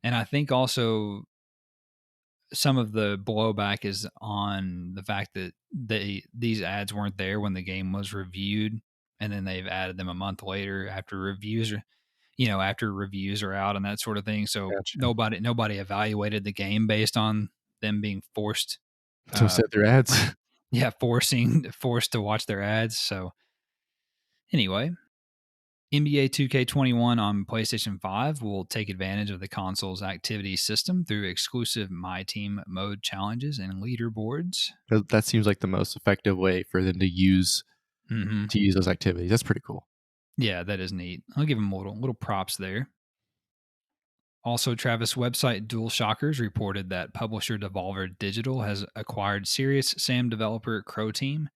And I think also some of the blowback is on the fact that these ads weren't there when the game was reviewed, and then they've added them a month later after reviews are, after reviews are out and that sort of thing. So gotcha. nobody evaluated the game based on them being forced, So uh, set their ads. yeah, forced to watch their ads. So anyway, NBA 2K21 on PlayStation 5 will take advantage of the console's activity system through exclusive My Team mode challenges and leaderboards. That seems like the most effective way for them Hmm. to use those activities. That's pretty cool. Yeah, that is neat. I'll give them little props there. Also, Travis website Dual Shockers reported that publisher Devolver Digital has acquired Serious Sam developer Crow Team,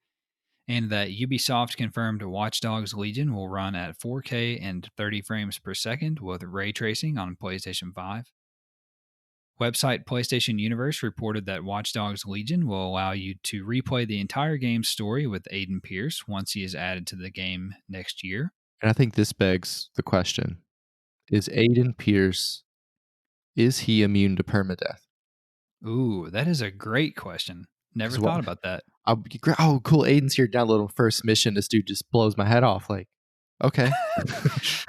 and that Ubisoft confirmed Watch Dogs Legion will run at 4K and 30 frames per second with ray tracing on PlayStation 5. Website PlayStation Universe reported that Watch Dogs Legion will allow you to replay the entire game's story with Aiden Pierce once he is added to the game next year. And I think this begs the question: is Aiden Pierce, is he immune to permadeath? Ooh, that is a great question. Never Because what? thought about that. Oh, cool! Aiden's here. Download him first mission. This dude just blows my head off. Like, okay.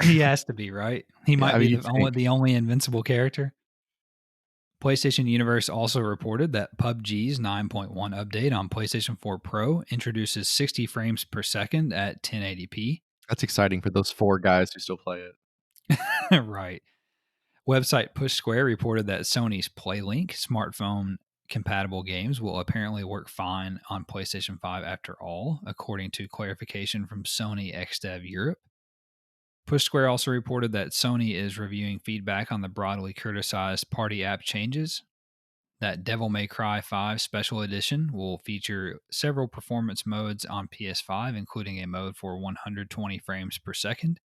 He has to be, right? He Yeah, might I be mean, you'd think. the only invincible character. PlayStation Universe also reported that PUBG's 9.1 update on PlayStation 4 Pro introduces 60 frames per second at 1080p. That's exciting for those 4 guys who still play it. Right. Website Push Square reported that Sony's PlayLink smartphone compatible games will apparently work fine on PlayStation 5 after all, according to clarification from Sony XDev Europe. Push Square also reported that Sony is reviewing feedback on the broadly criticized party app changes, that Devil May Cry 5 Special Edition will feature several performance modes on PS5, including a mode for 120 frames per second,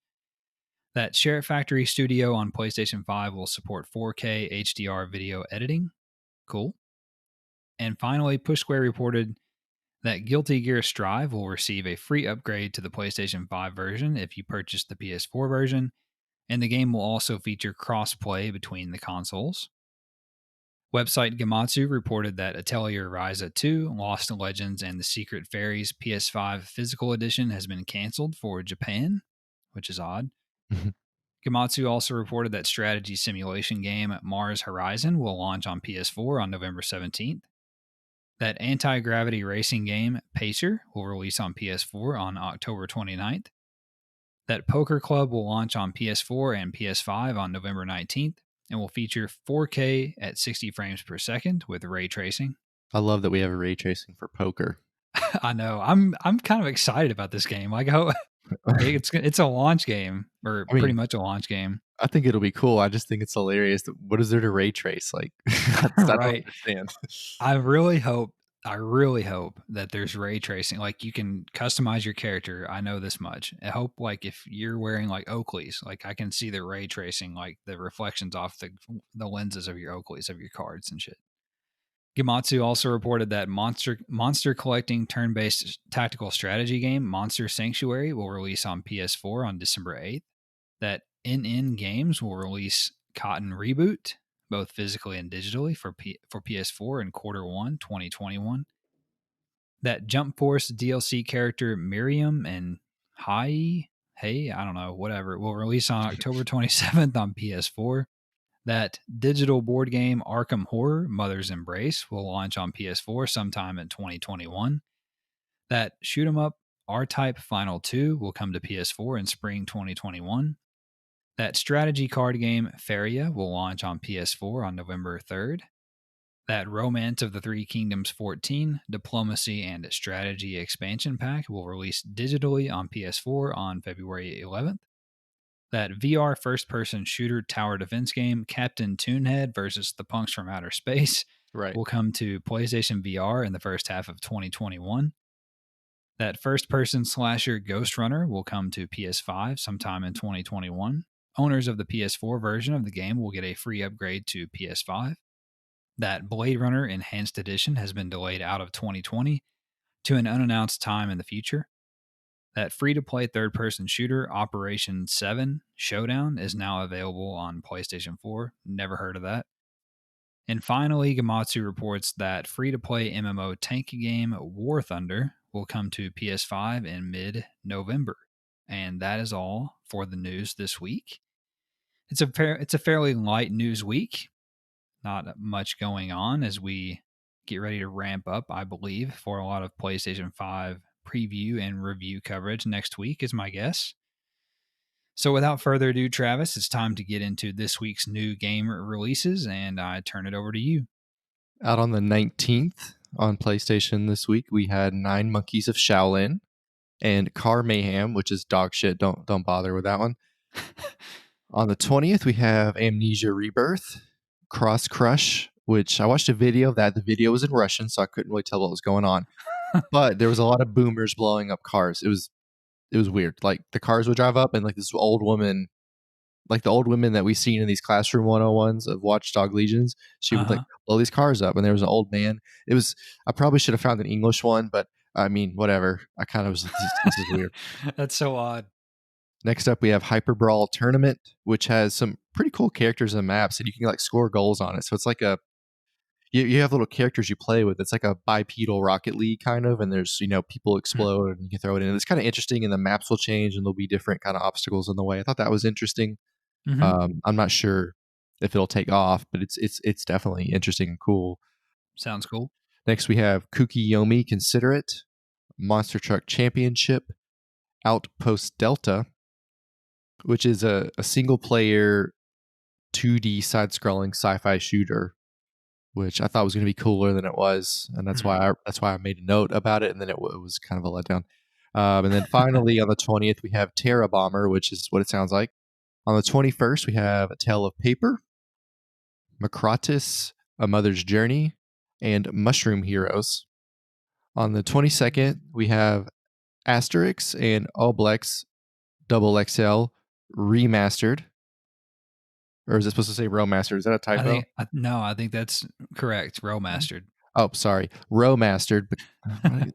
that Share Factory Studio on PlayStation 5 will support 4K HDR video editing. Cool. And finally, Push Square reported that Guilty Gear Strive will receive a free upgrade to the PlayStation 5 version if you purchase the PS4 version, and the game will also feature cross-play between the consoles. Website Gamatsu reported that Atelier Ryza 2, Lost Legends, and the Secret Fairies PS5 physical edition has been canceled for Japan, which is odd. Gamatsu also reported that strategy simulation game Mars Horizon will launch on PS4 on November 17th. That anti gravity racing game Pacer will release on PS4 on October 29th. That Poker Club will launch on PS4 and PS5 on November 19th and will feature 4K at 60 frames per second with ray tracing. I love that we have a ray tracing for poker. I know. I'm kind of excited about this game. Like, oh, it's a launch game, or I pretty mean, much a launch game, I think it'll be cool. I just think it's hilarious. What is there to ray trace? Like, I don't right? understand. I really hope I really hope that there's ray tracing. Like, you can customize your character. I know this much. I hope, like, if you're wearing like Oakleys, like I can see the ray tracing, like the reflections off the lenses of your Oakleys of your cards and shit. Gematsu also reported that monster collecting turn-based tactical strategy game Monster Sanctuary will release on PS4 on December 8th. That NN Games will release Cotton Reboot, both physically and digitally, for PS4 in Q1 2021. That Jump Force DLC character Miriam and Hey, I don't know, whatever, will release on October 27th on PS4. That digital board game Arkham Horror Mother's Embrace will launch on PS4 sometime in 2021. That shoot 'em up R Type Final 2 will come to PS4 in spring 2021. That strategy card game Feria will launch on PS4 on November 3rd. That Romance of the Three Kingdoms 14 Diplomacy and Strategy expansion pack will release digitally on PS4 on February 11th. That VR first person shooter tower defense game Captain Toonhead versus the Punks from Outer Space Right. will come to PlayStation VR in the first half of 2021. That first person slasher Ghost Runner will come to PS5 sometime in 2021. Owners of the PS4 version of the game will get a free upgrade to PS5. That Blade Runner Enhanced Edition has been delayed out of 2020 to an unannounced time in the future. That free to play third person shooter Operation 7 Showdown is now available on PlayStation 4. Never heard of that. And finally, Gamatsu reports that free to play MMO tank game War Thunder will come to PS5 in mid November. And that is all for the news this week. It's a fairly light news week. Not much going on as we get ready to ramp up, I believe, for a lot of PlayStation 5 preview and review coverage next week, is my guess. So, without further ado, Travis, it's time to get into this week's new game releases, and I turn it over to you. Out on the 19th on PlayStation this week, we had Nine Monkeys of Shaolin and Car Mayhem, which is dog shit. Don't bother with that one. On the 20th, we have Amnesia Rebirth, Cross Crush, which I watched a video of that. The video was in Russian, so I couldn't really tell what was going on. But there was a lot of boomers blowing up cars. It was weird. Like the cars would drive up and like this old woman, like the old women that we've seen in these classroom 101s of Watchdog Legions, she would like blow these cars up. And there was an old man. I probably should have found an English one, but I mean, whatever. I kind of was like, this is weird. That's so odd. Next up, we have Hyper Brawl Tournament, which has some pretty cool characters and maps, and you can like score goals on it. So it's like you have little characters you play with. It's like a bipedal Rocket League kind of, and there's people explode and you can throw it in. It's kind of interesting, and the maps will change, and there'll be different kind of obstacles in the way. I thought that was interesting. I'm not sure if it'll take off, but it's definitely interesting and cool. Sounds cool. Next, we have Kukiyomi Considerate, Monster Truck Championship, Outpost Delta, which is a single player 2D side scrolling sci-fi shooter, which I thought was going to be cooler than it was, and that's why I made a note about it, and then it was kind of a letdown. And then finally on the 20th we have Terra Bomber, which is what it sounds like. On the 21st we have A Tale of Paper, Macrotis, A Mother's Journey, and Mushroom Heroes. On the 22nd we have Asterix and Oblex Double XL Remastered. Or is it supposed to say Remastered? Is that a typo? I think that's correct. Remastered. Oh, sorry. Remastered.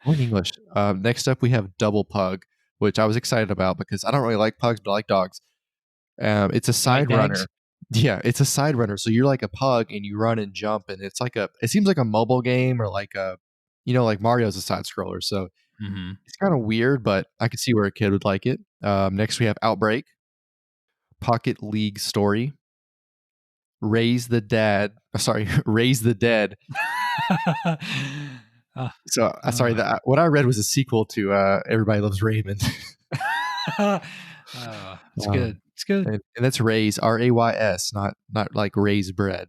What in English? Next up, we have Double Pug, which I was excited about because I don't really like pugs, but I like dogs. It's a side runner. Yeah, it's a side runner. So you're like a pug and you run and jump, and it's like it seems like a mobile game or like like Mario's a side scroller. So it's kind of weird, but I could see where a kid would like it. Next, we have Outbreak, Pocket League Story, Raise the Dead. Sorry, what I read was a sequel to Everybody Loves Raymond. It's good. It's good. And that's Raise, Rays, not like Raise bread.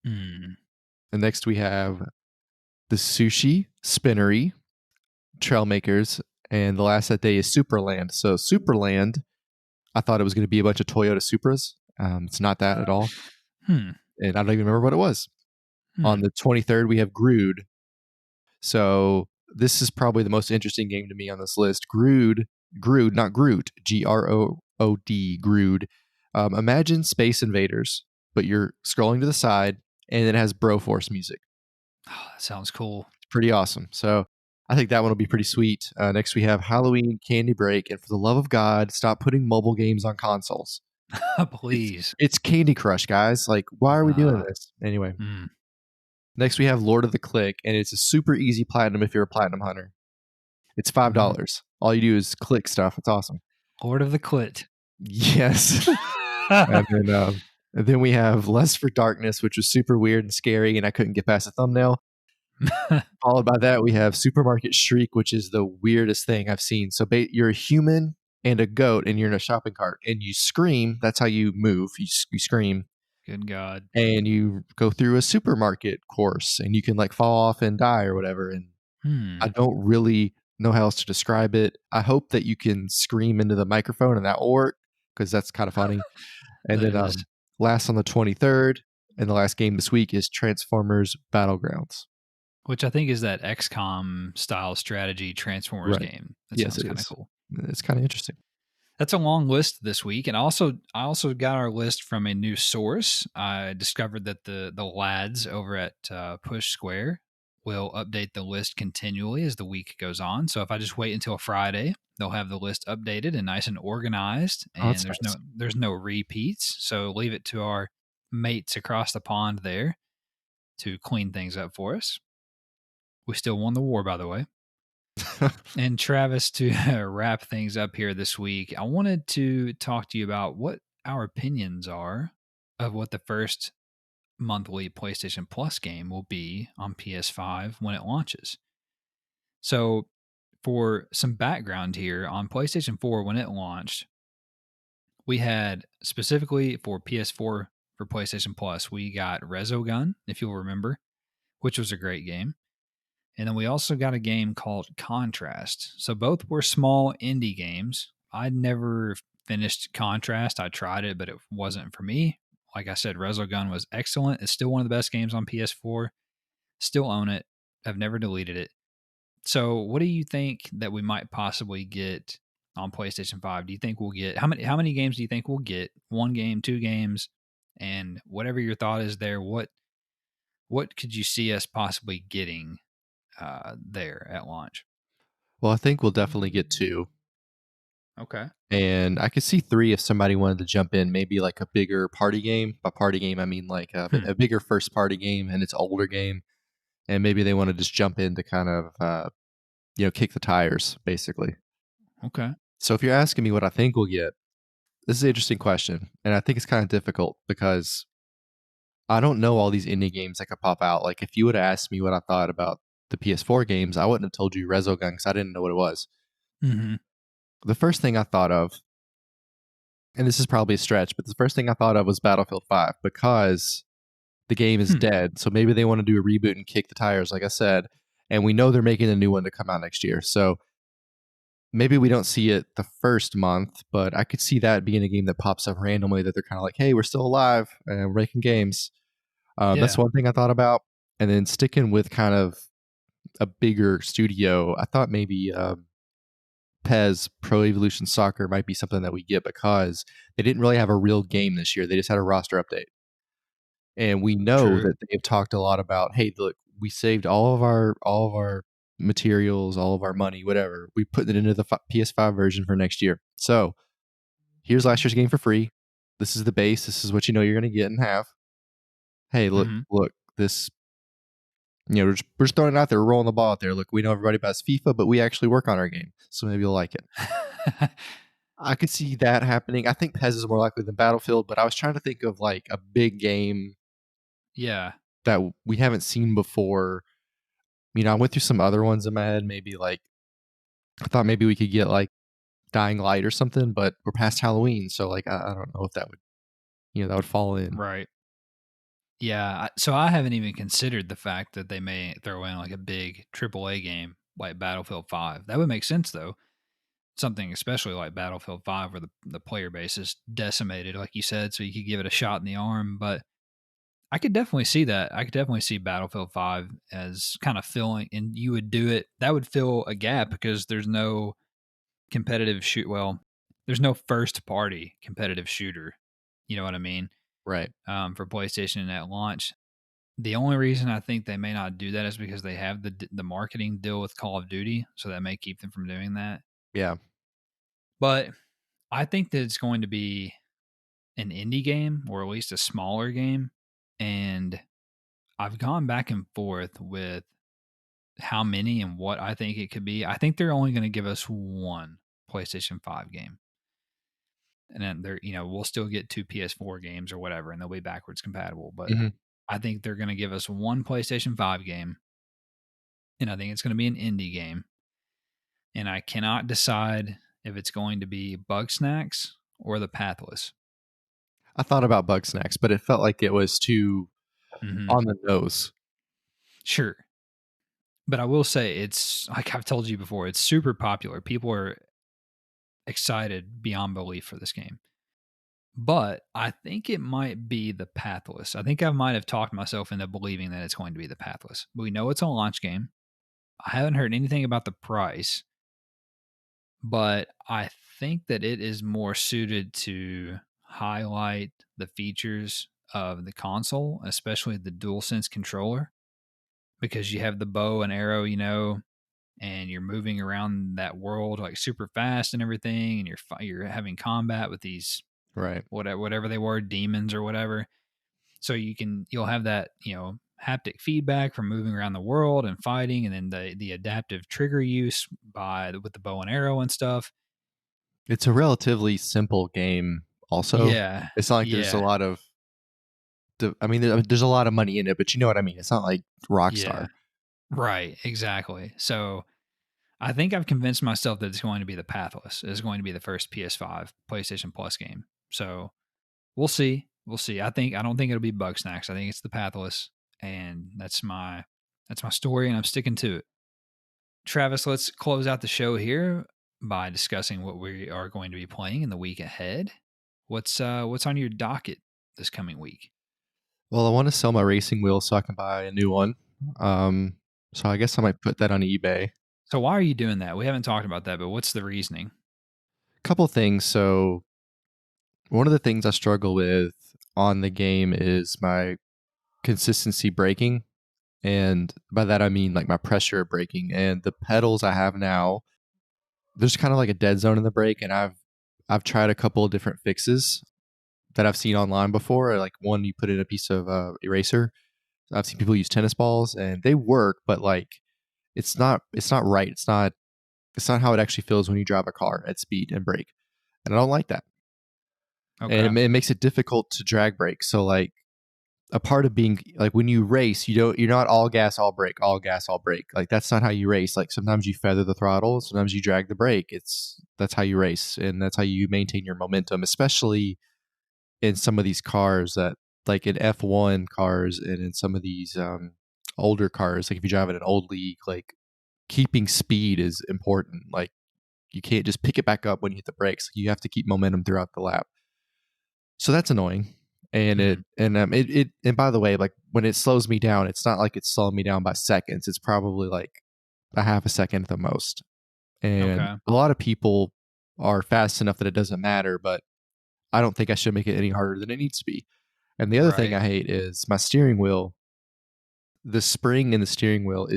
And next we have the Sushi Spinnery, trail makers, and the last that day is Superland. So Superland, I thought it was going to be a bunch of Toyota Supras. It's not that at all, Hmm. and I don't even remember what it was. On Hmm. the 23rd, we have Grood. So this is probably the most interesting game to me on this list. Grood, not Groot, Grood, Grood. Imagine Space Invaders, but you're scrolling to the side, and it has Broforce music. Oh, that sounds cool. It's pretty awesome. So I think that one will be pretty sweet. Next, we have Halloween Candy Break, and for the love of God, stop putting mobile games on consoles. It's Please. it's Candy Crush, guys. Like, why are we doing Uh, this anyway? hmm. Next, we have Lord of the Click, and it's a super easy platinum if you're a platinum hunter. It's $5. All you do is click stuff. It's awesome. Lord of the Clit. Yes. And then we have Lust for Darkness, which was super weird and scary, and I couldn't get past the thumbnail. Followed by that, we have Supermarket Shriek, which is the weirdest thing I've seen. So you're a human and a goat, and you're in a shopping cart, and you scream. That's how you move. You scream, Good God. and you go through a supermarket course, and you can like fall off and die or whatever. And Hmm. I don't really know how else to describe it. I hope that you can scream into the microphone and that will work because that's kind of funny. And That then is. last on the 23rd, and the last game this week is Transformers Battlegrounds. Which I think is that XCOM style strategy Transformers Right. game. That Yes, sounds it kind of is. cool. It's kind of interesting. That's a long list this week, and I also got our list from a new source. I discovered that the lads over at Push Square will update the list continually as the week goes on. So if I just wait until Friday, they'll have the list updated and nice and organized, Oh, and that's nice. there's no repeats. So leave it to our mates across the pond there to clean things up for us. We still won the war, by the way. And Travis, to wrap things up here this week, I wanted to talk to you about what our opinions are of what the first monthly PlayStation Plus game will be on PS5 when it launches. So, for some background here, on PlayStation 4, when it launched, we had specifically for PS4 for PlayStation Plus, we got Resogun, if you'll remember, which was a great game. And then we also got a game called Contrast. So both were small indie games. I'd never finished Contrast. I tried it, but it wasn't for me. Like I said, Resogun was excellent. It's still one of the best games on PS4. Still own it. I've never deleted it. So what do you think that we might possibly get on PlayStation 5? Do you think we'll get how many games do you think we'll get? One game, two games, and whatever your thought is there, what could you see us possibly getting there at launch? Well, I think we'll definitely get two. Okay. And I could see three if somebody wanted to jump in, maybe like a bigger party game. By party game, I mean like Hmm. a bigger first party game and it's an older game. And maybe they want to just jump in to kind of, kick the tires, basically. Okay. So if you're asking me what I think we'll get, this is an interesting question. And I think it's kind of difficult because I don't know all these indie games that could pop out. Like if you would have asked me what I thought about the PS4 games, I wouldn't have told you Resogun because I didn't know what it was. Hmm. The first thing I thought of, and this is probably a stretch, but the first thing I thought of was Battlefield 5 because the game is Hmm. dead. So maybe they want to do a reboot and kick the tires, like I said. And we know they're making a new one to come out next year. So maybe we don't see it the first month, but I could see that being a game that pops up randomly that they're kind of like, hey, we're still alive and we're making games. That's Yeah. one thing I thought about. And then sticking with kind of a bigger studio, I thought maybe PES Pro Evolution Soccer might be something that we get because they didn't really have a real game this year. They just had a roster update. And we know True. that they've talked a lot about, hey, look, we saved all of our materials, all of our money, whatever. We put it into the PS5 version for next year. So here's last year's game for free. This is the base. This is what you know you're going to get and have. Hey, Hmm. look, this, we're just throwing it out there, we're rolling the ball out there. Look, we know everybody buys FIFA, but we actually work on our game. So maybe you'll like it. I could see that happening. I think PES is more likely than Battlefield, but I was trying to think of like a big game Yeah. that we haven't seen before. I went through some other ones in my head. Maybe like I thought maybe we could get like Dying Light or something, but we're past Halloween, so like I don't know if that would fall in. Right. Yeah. So I haven't even considered the fact that they may throw in like a big AAA game like Battlefield 5. That would make sense though. Something especially like Battlefield 5 where the player base is decimated, like you said, so you could give it a shot in the arm. But I could definitely see that. I could definitely see Battlefield 5 as kind of filling, and you would do it. That would fill a gap because there's no competitive shoot. Well, there's no first party competitive shooter. You know what I mean? Right. For PlayStation at launch. The only reason I think they may not do that is because they have the marketing deal with Call of Duty, so that may keep them from doing that. Yeah. But I think that it's going to be an indie game or at least a smaller game, and I've gone back and forth with how many and what I think it could be. I think they're only going to give us one PlayStation 5 game. And then they're, we'll still get two PS4 games or whatever, and they'll be backwards compatible. But Hmm. I think they're going to give us one PlayStation 5 game, and I think it's going to be an indie game. And I cannot decide if it's going to be Bug Snacks or the Pathless. I thought about Bug Snacks, but it felt like it was too Hmm. on the nose. Sure. But I will say it's like I've told you before, it's super popular. People are excited beyond belief for this game. But I think it might be the Pathless. I think I might have talked myself into believing that it's going to be the Pathless. We know it's a launch game. I haven't heard anything about the price, but I think that it is more suited to highlight the features of the console, especially the DualSense controller, because you have the bow and arrow, and you're moving around that world like super fast and everything, and you're having combat with these Right. whatever they were, demons or whatever. So you'll have that, haptic feedback from moving around the world and fighting, and then the adaptive trigger use with the bow and arrow and stuff. It's a relatively simple game. Also, Yeah, it's not like there's a yeah, lot of. I mean, there's a lot of money in it, but you know what I mean. It's not like yeah, Rockstar. right, exactly. So I think I've convinced myself that it's going to be the Pathless. It's going to be the first PS5 PlayStation Plus game. So we'll see. We'll see. I don't think it'll be Bug Snacks. I think it's the Pathless, and that's my story, and I'm sticking to it. Travis, let's close out the show here by discussing what we are going to be playing in the week ahead. What's on your docket this coming week? Well, I want to sell my racing wheel so I can buy a new one. Um, so I guess I might put that on eBay. So why are you doing that? We haven't talked about that, but what's the reasoning? Couple things. So one of the things I struggle with on the game is my consistency braking, and by that I mean like my pressure braking. And the pedals I have now, there's kind of like a dead zone in the brake, and I've tried a couple of different fixes that I've seen online before. Like one, you put in a piece of eraser. I've seen people use tennis balls, and they work, but like it's not right. It's not how it actually feels when you drive a car at speed and brake, and I don't like that. And Okay. it makes it difficult to drag brake. So like a part of being like when you race, you're not all gas, all brake, all gas, all brake. Like that's not how you race. Like sometimes you feather the throttle, sometimes you drag the brake. That's how you race, and that's how you maintain your momentum, especially in some of these cars that like in F1 cars and in some of these older cars. Like if you drive in an old league, like keeping speed is important. Like you can't just pick it back up when you hit the brakes. You have to keep momentum throughout the lap. So that's annoying. And Hmm. and by the way, like when it slows me down, it's not like it's slowing me down by seconds. It's probably like a half a second at the most. And Okay. a lot of people are fast enough that it doesn't matter, but I don't think I should make it any harder than it needs to be. And the other thing Right. I hate is my steering wheel. The spring in the steering wheel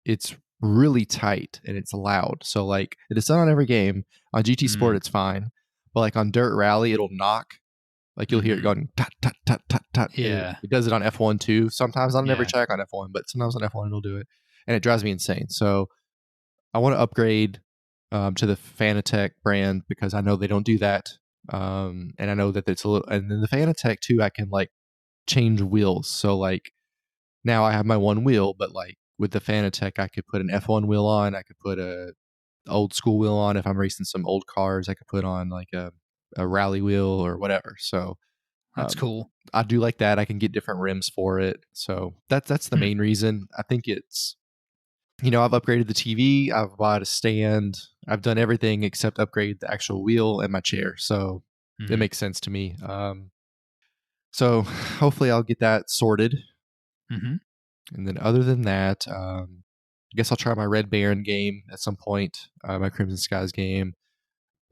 it's really tight and it's loud. So like it's not on every game. On GT Sport Mm. it's fine, but like on Dirt Rally it'll knock. Like you'll hear it Hmm. going tut tut tut tut tut. Yeah. It does it on F1 too. Sometimes I'll never Yeah. check on F1, but sometimes on F1 it'll do it, and it drives me insane. So I want to upgrade to the Fanatec brand because I know they don't do that, and I know that it's a little. And then the Fanatec too, I can like change wheels. So like now I have my one wheel, but like with the Fanatec, I could put an F1 wheel on. I could put a old school wheel on. If I'm racing some old cars, I could put on like a rally wheel or whatever. So That's um, cool. I do like that. I can get different rims for it. So that's the Hmm. main reason. I think it's I've upgraded the TV, I've bought a stand, I've done everything except upgrade the actual wheel and my chair. So it Hmm. makes sense to me. So hopefully I'll get that sorted. Hmm. And then other than that, I guess I'll try my Red Baron game at some point, my Crimson Skies game.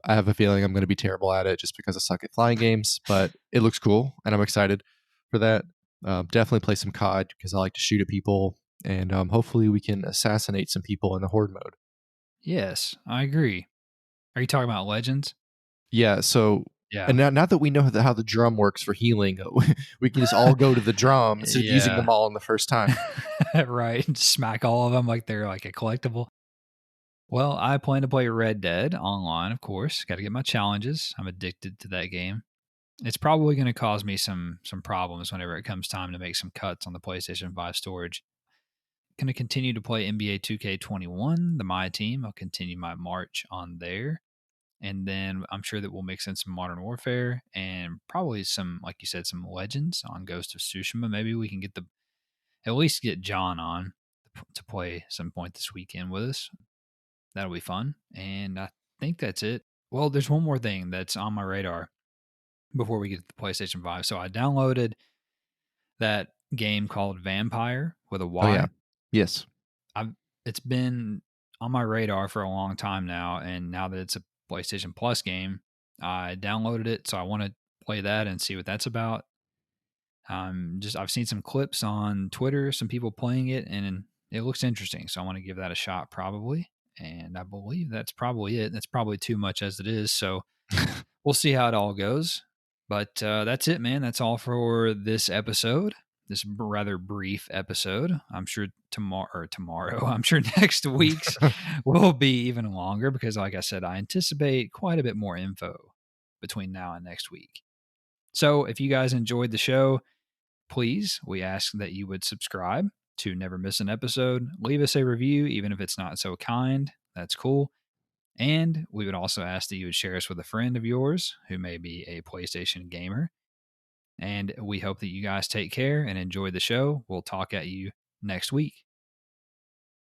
I have a feeling I'm going to be terrible at it just because I suck at flying games, but it looks cool and I'm excited for that. Definitely play some COD because I like to shoot at people, and hopefully we can assassinate some people in the horde mode. Yes, I agree. Are you talking about Legends? Yeah. So, Yeah. and now that we know how the drum works for healing, we can just all go to the drum instead of using Yeah. them all in the first time. Right. Smack all of them like they're like a collectible. Well, I plan to play Red Dead online, of course. Got to get my challenges. I'm addicted to that game. It's probably going to cause me some problems whenever it comes time to make some cuts on the PlayStation 5 storage. Going to continue to play NBA 2K21, the My Team. I'll continue my march on there. And then I'm sure that we'll mix in some Modern Warfare and probably some, like you said, some Legends on Ghost of Tsushima. Maybe we can at least get John on to play some point this weekend with us. That'll be fun. And I think that's it. Well, there's one more thing that's on my radar before we get to the PlayStation 5. So I downloaded that game called Vampire with a Oh yeah. Y. Yes. I've it's been on my radar for a long time now, and now that it's a PlayStation Plus game, I downloaded it, so I want to play that and see what that's about. Just I've seen some clips on Twitter, some people playing it, and it looks interesting. So I want to give that a shot, probably. And I believe that's probably it. That's probably too much as it is. So we'll see how it all goes. But that's it, man. That's all for this episode. This rather brief episode. I'm sure tomorrow. I'm sure next week's will be even longer because, like I said, I anticipate quite a bit more info between now and next week. So if you guys enjoyed the show, please, we ask that you would subscribe to never miss an episode. Leave us a review, even if it's not so kind. That's cool. And we would also ask that you would share us with a friend of yours who may be a PlayStation gamer. And we hope that you guys take care and enjoy the show. We'll talk at you next week.